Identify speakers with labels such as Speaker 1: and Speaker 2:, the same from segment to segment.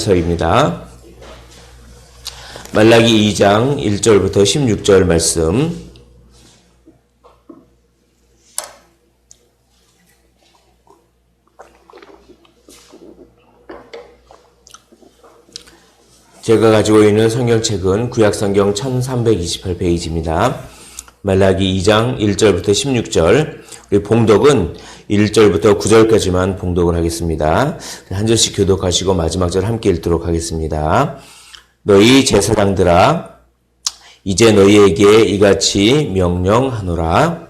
Speaker 1: 말라기서입니다. 말라기 2장 1절부터 16절 말씀. 제가 가지고 있는 성경책은 구약성경 1328페이지입니다. 말라기 2장 1절부터 16절. 우리 봉독은 1절부터 9절까지만 봉독을 하겠습니다. 한 절씩 교독하시고 마지막 절 함께 읽도록 하겠습니다. 너희 제사장들아, 이제 너희에게 이같이 명령하노라.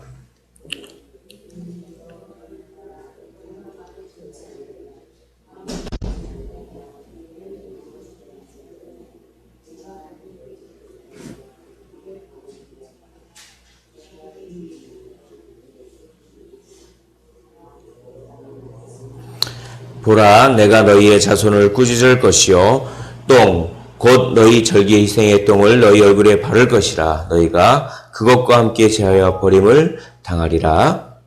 Speaker 1: 보라, 내가 너희의 자손을 꾸짖을 것이요 똥 곧 너희 절기의 희생의 똥을 너희 얼굴에 바를 것이라. 너희가 그것과 함께 제하여 버림을 당하리라.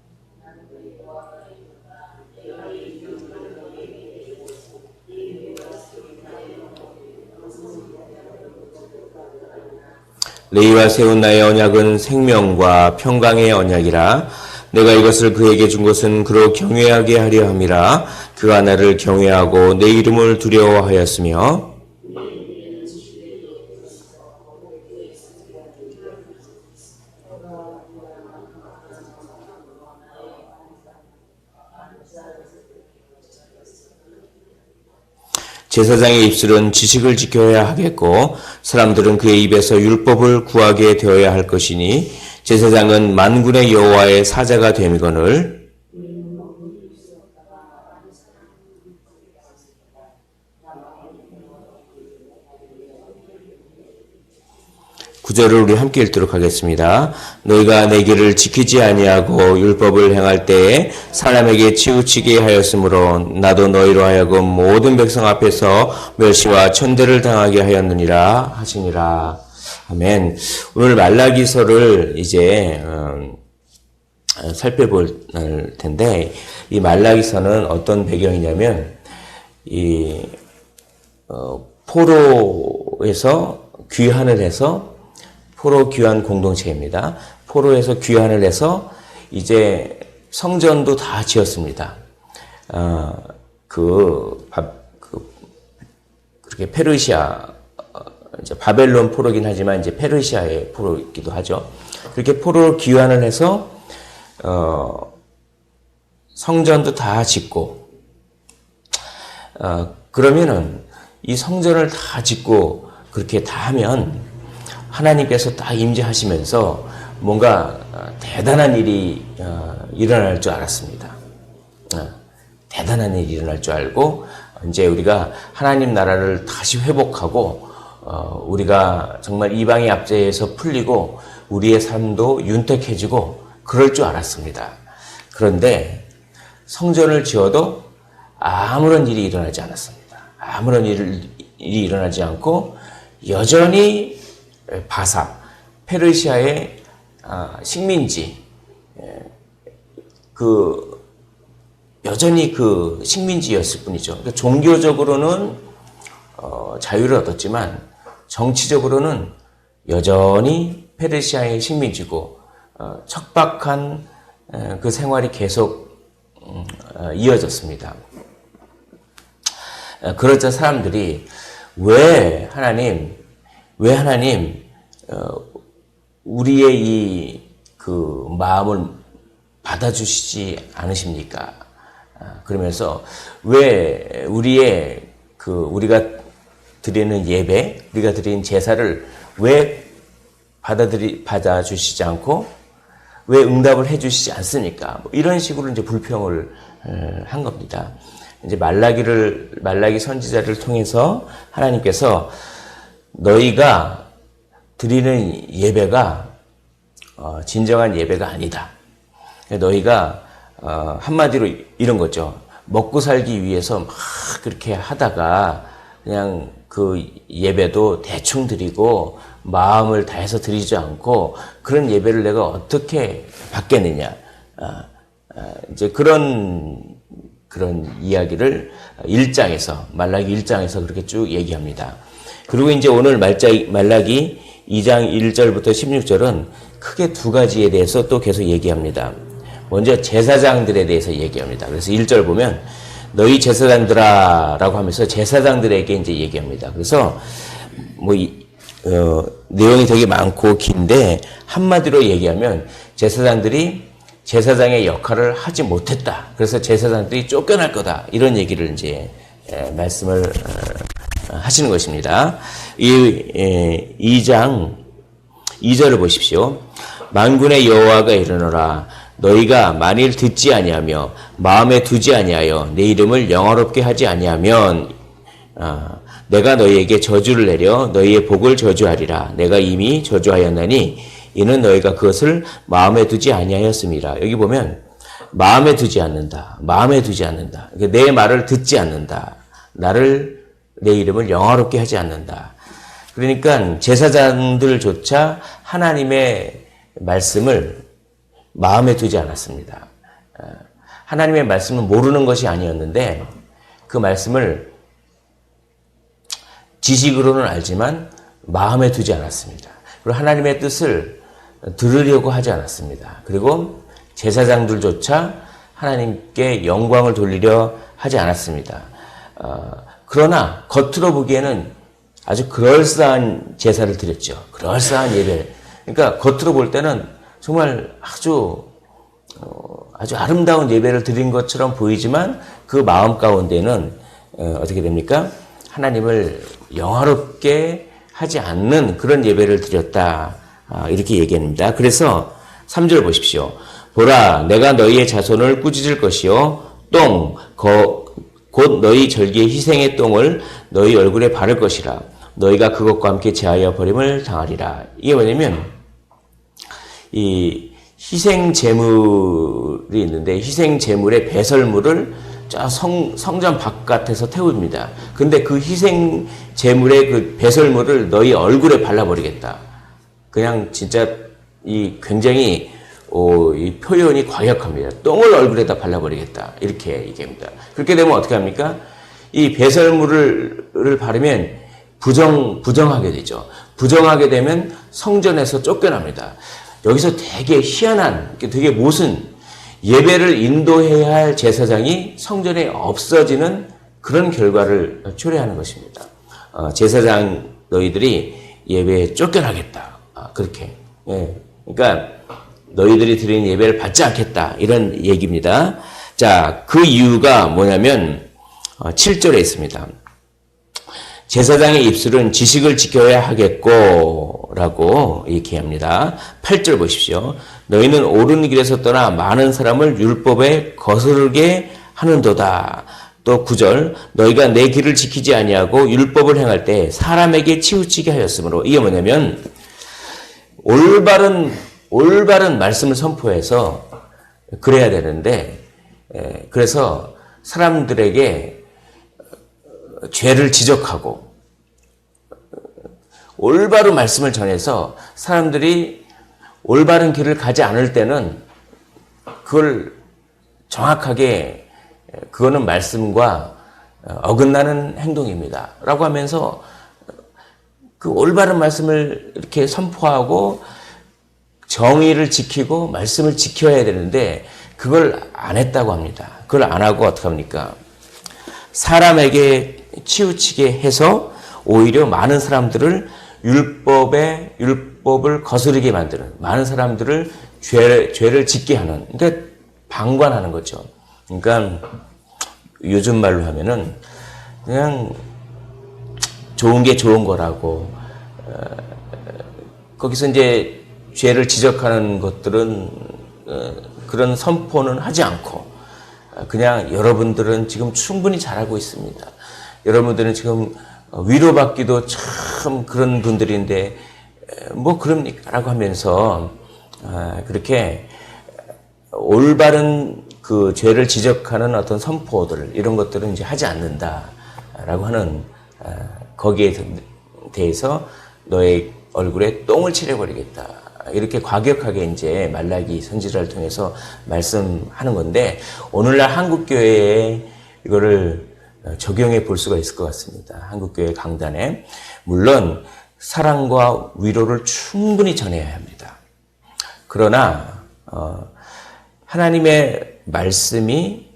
Speaker 1: 레위와 세운 나의 언약은 생명과 평강의 언약이라. 내가 이것을 그에게 준 것은 그로 경외하게 하려 함이라. 그가 나를 경외하고 내 이름을 두려워하였으며 제사장의 입술은 지식을 지켜야 하겠고 사람들은 그의 입에서 율법을 구하게 되어야 할 것이니 제사장은 만군의 여호와의 사자가 됨이거늘. 구절을 우리 함께 읽도록 하겠습니다. 너희가 내 길을 지키지 아니하고 율법을 행할 때에 사람에게 치우치게 하였으므로 나도 너희로 하여금 모든 백성 앞에서 멸시와 천대를 당하게 하였느니라 하시니라. 아멘. 오늘 말라기서를 이제 살펴볼 텐데, 이 말라기서는 어떤 배경이냐면 이 포로에서 귀환을 해서, 포로 귀환 공동체입니다. 포로에서 귀환을 해서 이제 성전도 다 지었습니다. 그렇게 페르시아, 이제 바벨론 포로긴 하지만 이제 페르시아의 포로이기도 하죠. 그렇게 포로를 귀환을 해서 성전도 다 짓고, 그러면은 이 성전을 다 짓고 그렇게 다 하면 하나님께서 딱 임재하시면서 뭔가 대단한 일이 일어날 줄 알았습니다. 대단한 일이 일어날 줄 알고 이제 우리가 하나님 나라를 다시 회복하고 우리가 정말 이방의 압제에서 풀리고 우리의 삶도 윤택해지고 그럴 줄 알았습니다. 그런데 성전을 지어도 아무런 일이 일어나지 않았습니다. 아무런 일이 일어나지 않고 여전히 바사, 페르시아의 식민지, 여전히 그 식민지였을 뿐이죠. 그러니까 종교적으로는 자유를 얻었지만 정치적으로는 여전히 페르시아의 식민지고 척박한 그 생활이 계속 이어졌습니다. 그러자 사람들이 왜 하나님 우리의 이 그 마음을 받아주시지 않으십니까? 그러면서 왜 우리가 드리는 예배, 우리가 드리는 제사를 왜 받아주시지 않고 왜 응답을 해주시지 않습니까? 뭐 이런 식으로 이제 불평을 한 겁니다. 이제 말라기 선지자를 통해서 하나님께서 너희가 드리는 예배가 진정한 예배가 아니다. 너희가 한마디로 이런 거죠. 먹고 살기 위해서 막 그렇게 하다가 그냥 그 예배도 대충 드리고 마음을 다해서 드리지 않고 그런 예배를 내가 어떻게 받겠느냐. 이제 그런 그런 이야기를 1장에서 말라기 1장에서 그렇게 쭉 얘기합니다. 그리고 이제 오늘 말라기 2장 1절부터 16절은 크게 두 가지에 대해서 또 계속 얘기합니다. 먼저 제사장들에 대해서 얘기합니다. 그래서 1절 보면 너희 제사장들아 라고 하면서 제사장들에게 이제 얘기합니다. 그래서 내용이 되게 많고 긴데 한마디로 얘기하면 제사장들이 제사장의 역할을 하지 못했다. 그래서 제사장들이 쫓겨날 거다. 이런 얘기를 이제 말씀을 하시는 것입니다. 이 2장 2절을 보십시오. 만군의 여호와가 이르노라 너희가 만일 듣지 아니하며 마음에 두지 아니하여 내 이름을 영화롭게 하지 아니하면 내가 너희에게 저주를 내려 너희의 복을 저주하리라. 내가 이미 저주하였나니 이는 너희가 그것을 마음에 두지 아니하였음이라. 여기 보면 마음에 두지 않는다. 마음에 두지 않는다. 내 말을 듣지 않는다. 내 이름을 영화롭게 하지 않는다. 그러니까 제사장들조차 하나님의 말씀을 마음에 두지 않았습니다. 하나님의 말씀은 모르는 것이 아니었는데 그 말씀을 지식으로는 알지만 마음에 두지 않았습니다. 그리고 하나님의 뜻을 들으려고 하지 않았습니다. 그리고 제사장들조차 하나님께 영광을 돌리려 하지 않았습니다. 그러나 겉으로 보기에는 아주 그럴싸한 제사를 드렸죠. 그럴싸한 예배. 그러니까 겉으로 볼 때는 정말 아주 아름다운 예배를 드린 것처럼 보이지만 그 마음 가운데는 어떻게 됩니까? 하나님을 영화롭게 하지 않는 그런 예배를 드렸다. 이렇게 얘기합니다. 그래서 3절 보십시오. 보라, 내가 너희의 자손을 꾸짖을 것이요. 곧 너희 절기의 희생의 똥을 너희 얼굴에 바를 것이라. 너희가 그것과 함께 제하여 버림을 당하리라. 이게 뭐냐면, 이 희생 제물이 있는데, 희생 제물의 배설물을 저 성전 바깥에서 태웁니다. 근데 그 희생 제물의 그 배설물을 너희 얼굴에 발라버리겠다. 그냥 진짜 굉장히 이 표현이 과격합니다. 똥을 얼굴에다 발라버리겠다. 이렇게 얘기합니다. 그렇게 되면 어떻게 합니까? 이 배설물을 바르면 부정하게 되죠. 부정하게 되면 성전에서 쫓겨납니다. 여기서 되게 희한한, 되게 모순, 예배를 인도해야 할 제사장이 성전에 없어지는 그런 결과를 초래하는 것입니다. 제사장 너희들이 예배에 쫓겨나겠다. 그렇게. 예. 그러니까 너희들이 드리는 예배를 받지 않겠다. 이런 얘기입니다. 자, 그 이유가 뭐냐면 7절에 있습니다. 제사장의 입술은 지식을 지켜야 하겠고 라고 얘기합니다. 8절 보십시오. 너희는 옳은 길에서 떠나 많은 사람을 율법에 거스르게 하는도다. 또 9절 너희가 내 길을 지키지 아니하고 율법을 행할 때 사람에게 치우치게 하였으므로. 이게 뭐냐면 올바른 말씀을 선포해서 그래야 되는데 그래서 사람들에게 죄를 지적하고 올바른 말씀을 전해서 사람들이 올바른 길을 가지 않을 때는 그걸 정확하게 그거는 말씀과 어긋나는 행동입니다. 라고 하면서 그 올바른 말씀을 이렇게 선포하고 정의를 지키고 말씀을 지켜야 되는데 그걸 안 했다고 합니다. 그걸 안 하고 어떻게 합니까? 사람에게 치우치게 해서 오히려 많은 사람들을 율법을 거스르게 만드는, 많은 사람들을 죄를 짓게 하는, 그러니까 방관하는 거죠. 그러니까 요즘 말로 하면은 그냥 좋은 게 좋은 거라고, 거기서 이제 죄를 지적하는 것들은 그런 선포는 하지 않고 그냥 여러분들은 지금 충분히 잘하고 있습니다. 여러분들은 지금 위로받기도 참 그런 분들인데 뭐 그럽니까? 라고 하면서 그렇게 올바른 그 죄를 지적하는 어떤 선포들 이런 것들은 이제 하지 않는다라고 하는 거기에 대해서 너의 얼굴에 똥을 칠해버리겠다 이렇게 과격하게 이제 말라기 선지자를 통해서 말씀하는 건데, 오늘날 한국교회에 이거를 적용해 볼 수가 있을 것 같습니다. 한국교회 강단에. 물론 사랑과 위로를 충분히 전해야 합니다. 그러나 하나님의 말씀이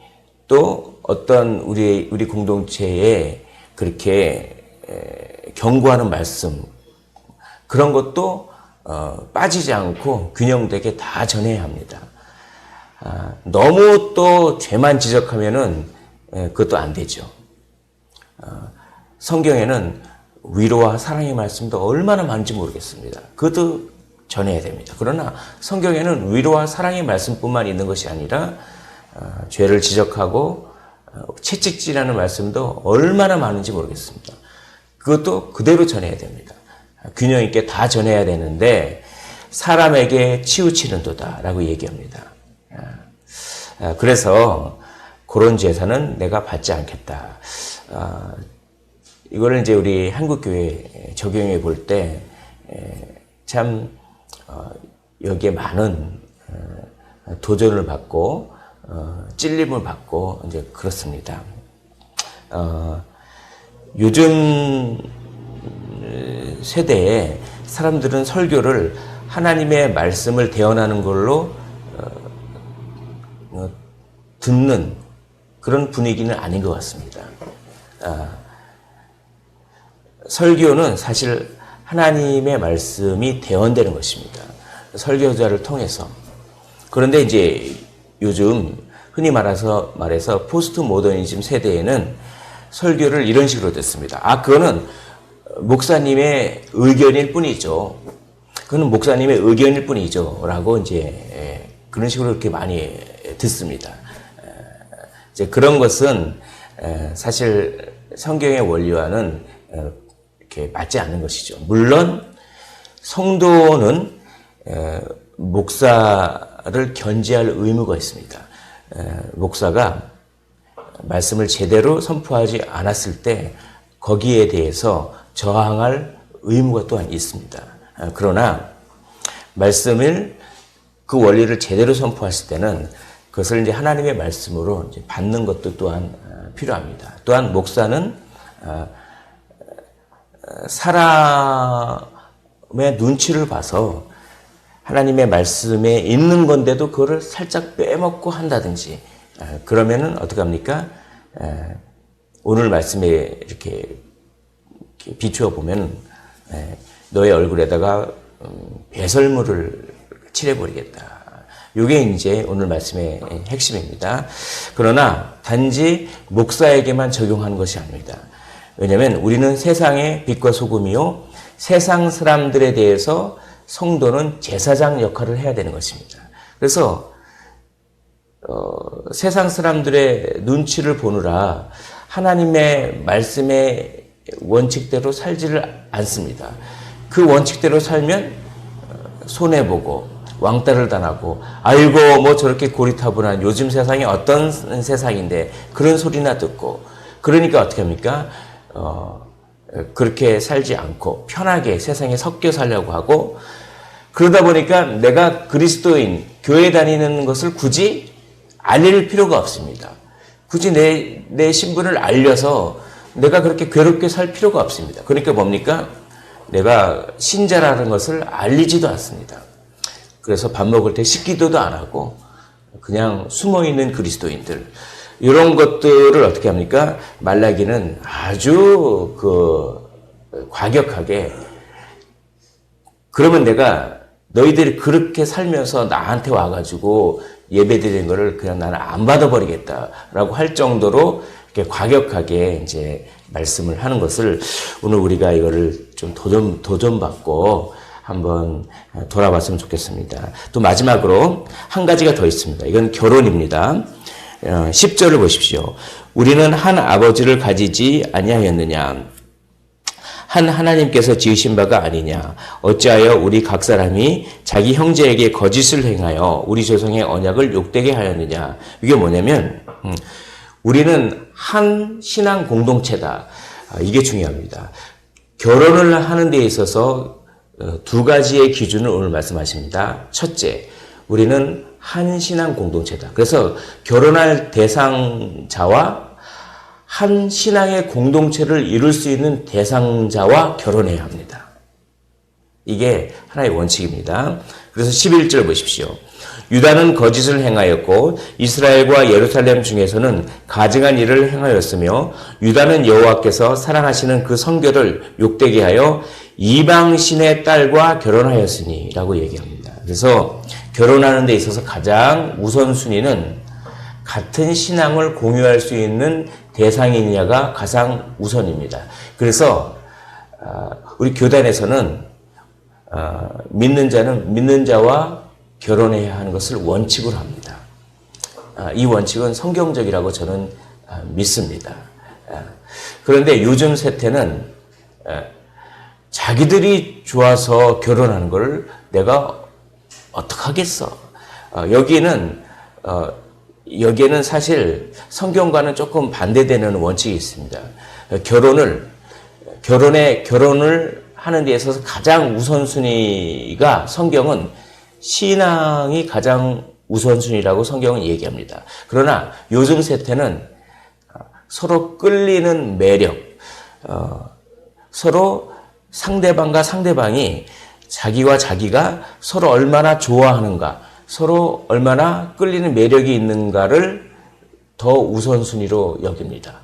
Speaker 1: 또 어떤 우리 공동체에 그렇게 경고하는 말씀, 그런 것도 빠지지 않고 균형되게 다 전해야 합니다. 너무 또 죄만 지적하면은 그것도 안 되죠. 성경에는 위로와 사랑의 말씀도 얼마나 많은지 모르겠습니다. 그것도 전해야 됩니다. 그러나 성경에는 위로와 사랑의 말씀뿐만 있는 것이 아니라 죄를 지적하고 채찍질하는 말씀도 얼마나 많은지 모르겠습니다. 그것도 그대로 전해야 됩니다. 균형 있게 다 전해야 되는데 사람에게 치우치는도다 라고 얘기합니다. 그래서 그런 제사는 내가 받지 않겠다. 이거를 이제 우리 한국교회에 적용해 볼 때 참 여기에 많은 도전을 받고 찔림을 받고 이제 그렇습니다. 요즘 세대에 사람들은 설교를 하나님의 말씀을 대언하는 걸로 듣는 그런 분위기는 아닌 것 같습니다. 설교는 사실 하나님의 말씀이 대언되는 것입니다. 설교자를 통해서. 그런데 이제 요즘 흔히 말해서 포스트 모더니즘 세대에는 설교를 이런 식으로 듣습니다. 그거는 목사님의 의견일 뿐이죠. 그거는 목사님의 의견일 뿐이죠. 라고 이제 그런 식으로 이렇게 많이 듣습니다. 이제 그런 것은 사실 성경의 원리와는 이렇게 맞지 않는 것이죠. 물론 성도는 목사를 견지할 의무가 있습니다. 목사가 말씀을 제대로 선포하지 않았을 때 거기에 대해서 저항할 의무가 또한 있습니다. 그러나 말씀을 그 원리를 제대로 선포했을 때는 그것을 이제 하나님의 말씀으로 이제 받는 것도 또한 필요합니다. 또한 목사는 사람의 눈치를 봐서 하나님의 말씀에 있는 건데도 그거를 살짝 빼먹고 한다든지 그러면은 어떻게 합니까? 오늘 말씀에 이렇게 비추어 보면 너의 얼굴에다가 배설물을 칠해버리겠다. 이게 이제 오늘 말씀의 핵심입니다. 그러나 단지 목사에게만 적용하는 것이 아닙니다. 왜냐하면 우리는 세상의 빛과 소금이요, 세상 사람들에 대해서 성도는 제사장 역할을 해야 되는 것입니다. 그래서 세상 사람들의 눈치를 보느라 하나님의 말씀의 원칙대로 살지를 않습니다. 그 원칙대로 살면 손해보고 왕따를 당하고 아이고 뭐 저렇게 고리타분한 요즘 세상이 어떤 세상인데 그런 소리나 듣고 그러니까 어떻게 합니까? 그렇게 살지 않고 편하게 세상에 섞여 살려고 하고 그러다 보니까 내가 그리스도인 교회 다니는 것을 굳이 알릴 필요가 없습니다. 굳이 내 신분을 알려서 내가 그렇게 괴롭게 살 필요가 없습니다. 그러니까 뭡니까? 내가 신자라는 것을 알리지도 않습니다. 그래서 밥 먹을 때 식기도도 안 하고 그냥 숨어있는 그리스도인들 이런 것들을 어떻게 합니까? 말라기는 아주 과격하게 그러면 내가 너희들이 그렇게 살면서 나한테 와가지고 예배드리는 거를 그냥 나는 안 받아버리겠다라고 할 정도로 이렇게 과격하게 이제 말씀을 하는 것을 오늘 우리가 이거를 좀 도전받고 한번 돌아봤으면 좋겠습니다. 또 마지막으로 한 가지가 더 있습니다. 이건 결혼입니다. 10절을 보십시오. 우리는 한 아버지를 가지지 아니하였느냐? 한 하나님께서 지으신 바가 아니냐? 어찌하여 우리 각 사람이 자기 형제에게 거짓을 행하여 우리 조상의 언약을 욕되게 하였느냐? 이게 뭐냐면 우리는 한 신앙 공동체다. 이게 중요합니다. 결혼을 하는 데 있어서 두 가지의 기준을 오늘 말씀하십니다. 첫째, 우리는 한 신앙 공동체다. 그래서 결혼할 대상자와 한 신앙의 공동체를 이룰 수 있는 대상자와 결혼해야 합니다. 이게 하나의 원칙입니다. 그래서 11절 보십시오. 유다는 거짓을 행하였고 이스라엘과 예루살렘 중에서는 가증한 일을 행하였으며 유다는 여호와께서 사랑하시는 그 성결을 욕되게 하여 이방신의 딸과 결혼하였으니 라고 얘기합니다. 그래서 결혼하는 데 있어서 가장 우선순위는 같은 신앙을 공유할 수 있는 대상이냐가 가장 우선입니다. 그래서 우리 교단에서는 믿는 자는 믿는 자와 결혼해야 하는 것을 원칙으로 합니다. 이 원칙은 성경적이라고 저는 믿습니다. 그런데 요즘 세태는 자기들이 좋아서 결혼하는 걸 내가 어떡하겠어. 여기에는 사실 성경과는 조금 반대되는 원칙이 있습니다. 결혼을 하는 데 있어서 가장 우선순위가 성경은 신앙이 가장 우선순위라고 성경은 얘기합니다. 그러나 요즘 세태는 서로 끌리는 매력, 서로 상대방과 상대방이 자기와 자기가 서로 얼마나 좋아하는가, 서로 얼마나 끌리는 매력이 있는가를 더 우선순위로 여깁니다.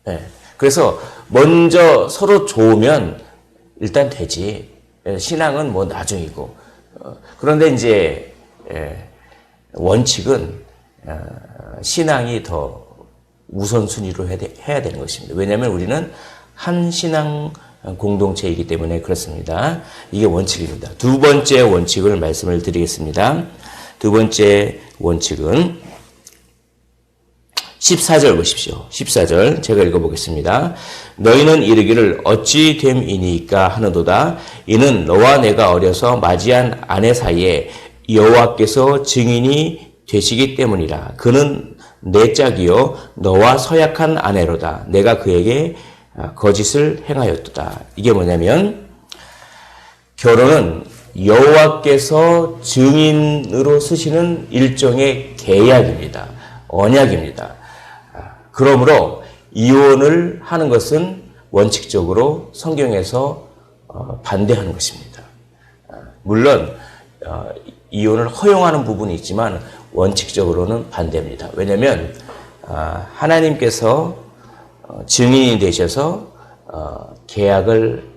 Speaker 1: 네. 그래서 먼저 서로 좋으면 일단 되지. 신앙은 뭐 나중이고. 그런데 이제 원칙은 신앙이 더 우선순위로 해야 되는 것입니다. 왜냐하면 우리는 한 신앙 공동체이기 때문에 그렇습니다. 이게 원칙입니다. 두 번째 원칙을 말씀을 드리겠습니다. 두 번째 원칙은 14절 보십시오. 14절 제가 읽어보겠습니다. 너희는 이르기를 어찌 됨이니까 하는도다. 이는 너와 내가 어려서 맞이한 아내 사이에 여호와께서 증인이 되시기 때문이라. 그는 내 짝이요 너와 서약한 아내로다. 내가 그에게 거짓을 행하였도다. 이게 뭐냐면 결혼은 여호와께서 증인으로 쓰시는 일종의 계약입니다. 언약입니다. 그러므로 이혼을 하는 것은 원칙적으로 성경에서 반대하는 것입니다. 물론 이혼을 허용하는 부분이 있지만 원칙적으로는 반대입니다. 왜냐하면 하나님께서 증인이 되셔서 계약을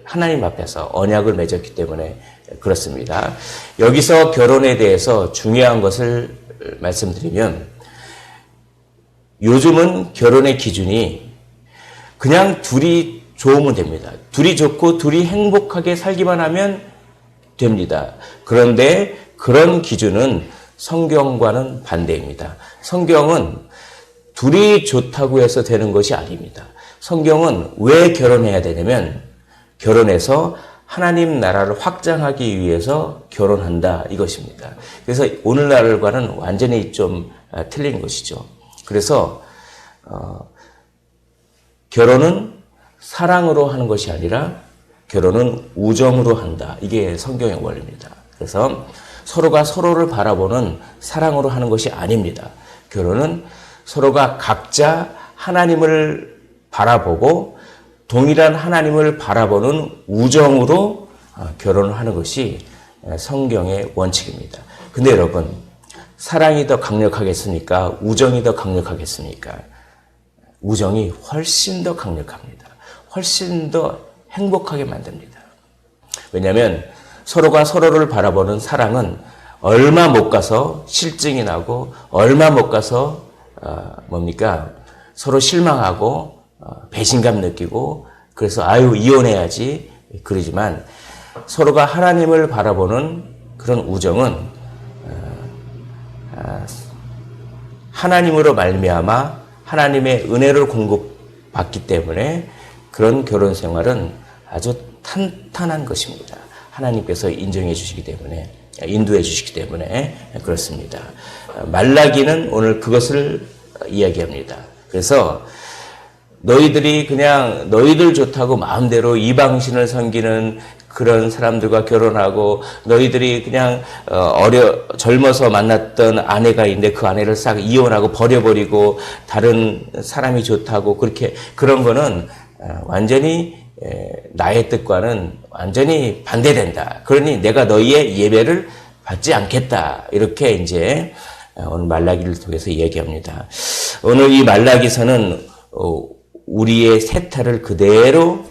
Speaker 1: 하나님 앞에서 언약을 맺었기 때문에 그렇습니다. 여기서 결혼에 대해서 중요한 것을 말씀드리면 요즘은 결혼의 기준이 그냥 둘이 좋으면 됩니다. 둘이 좋고 둘이 행복하게 살기만 하면 됩니다. 그런데 그런 기준은 성경과는 반대입니다. 성경은 둘이 좋다고 해서 되는 것이 아닙니다. 성경은 왜 결혼해야 되냐면 결혼해서 하나님 나라를 확장하기 위해서 결혼한다 이것입니다. 그래서 오늘날과는 완전히 좀 틀린 것이죠. 그래서 결혼은 사랑으로 하는 것이 아니라 결혼은 우정으로 한다. 이게 성경의 원리입니다. 그래서 서로가 서로를 바라보는 사랑으로 하는 것이 아닙니다. 결혼은 서로가 각자 하나님을 바라보고 동일한 하나님을 바라보는 우정으로 결혼을 하는 것이 성경의 원칙입니다. 근데 여러분, 사랑이 더 강력하겠습니까? 우정이 더 강력하겠습니까? 우정이 훨씬 더 강력합니다. 훨씬 더 행복하게 만듭니다. 왜냐하면 서로가 서로를 바라보는 사랑은 얼마 못 가서 실증이 나고 얼마 못 가서 서로 실망하고 배신감 느끼고 그래서 아유 이혼해야지 그러지만 서로가 하나님을 바라보는 그런 우정은 하나님으로 말미암아 하나님의 은혜를 공급받기 때문에 그런 결혼 생활은 아주 탄탄한 것입니다. 하나님께서 인정해 주시기 때문에 인도해 주시기 때문에 그렇습니다. 말라기는 오늘 그것을 이야기합니다. 그래서 너희들이 그냥 너희들 좋다고 마음대로 이방신을 섬기는 그런 사람들과 결혼하고 너희들이 그냥 젊어서 만났던 아내가 있는데 그 아내를 싹 이혼하고 버려버리고 다른 사람이 좋다고 그렇게 그런 거는 완전히 나의 뜻과는 완전히 반대된다. 그러니 내가 너희의 예배를 받지 않겠다. 이렇게 이제 오늘 말라기를 통해서 얘기합니다. 오늘 이 말라기서는 우리의 세타를 그대로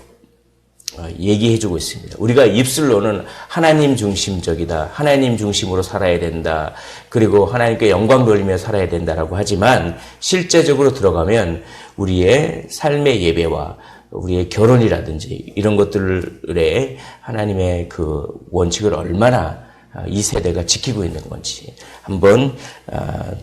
Speaker 1: 얘기해주고 있습니다. 우리가 입술로는 하나님 중심적이다. 하나님 중심으로 살아야 된다. 그리고 하나님께 영광 돌리며 살아야 된다라고 하지만 실제적으로 들어가면 우리의 삶의 예배와 우리의 결혼이라든지 이런 것들에 하나님의 그 원칙을 얼마나 이 세대가 지키고 있는 건지 한번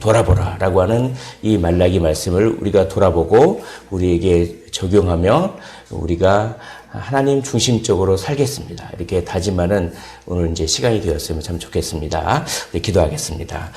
Speaker 1: 돌아보라라고 하는 이 말라기 말씀을 우리가 돌아보고 우리에게 적용하며 우리가 하나님 중심적으로 살겠습니다. 이렇게 다짐하는 오늘 이제 시간이 되었으면 참 좋겠습니다. 네, 기도하겠습니다.